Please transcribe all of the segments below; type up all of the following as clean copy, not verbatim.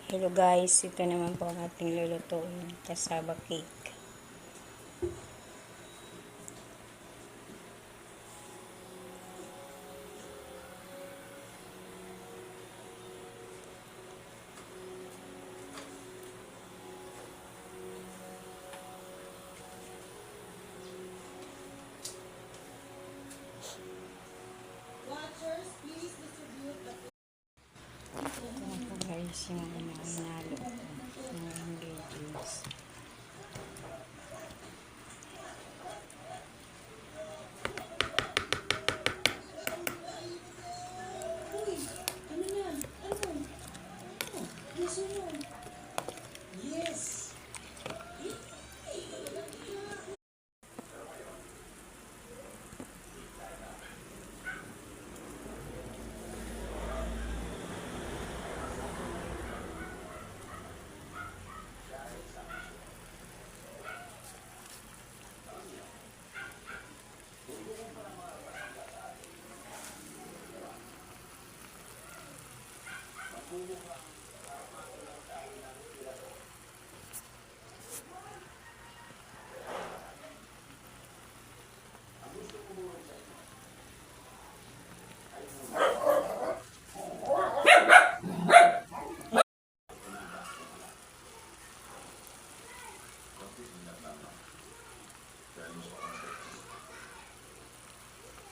Hello guys, ito naman po ang ating lulutuin, cassava cake. Ito po guys, yung hinalo ko, yung ingredients.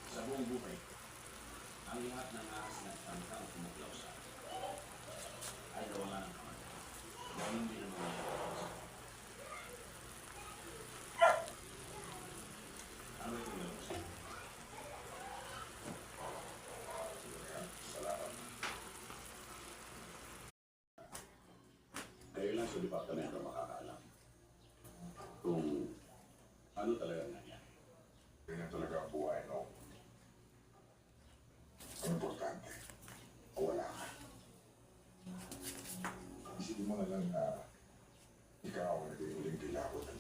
Sa buong buhay, ang lahat ng ahas na tangkang tumuklaw sa atin ay nawala ng kamay. Ganun din ang mga ito. Ano itong gano'n siya? Salamat. Kayo lang sa departamento makakaalam kung ano talaga nangyari. Ganyan talaga ang buhay, no? Ang importante, wala ka. Isipin mo na lang na ikaw ang naging uling kilabot ng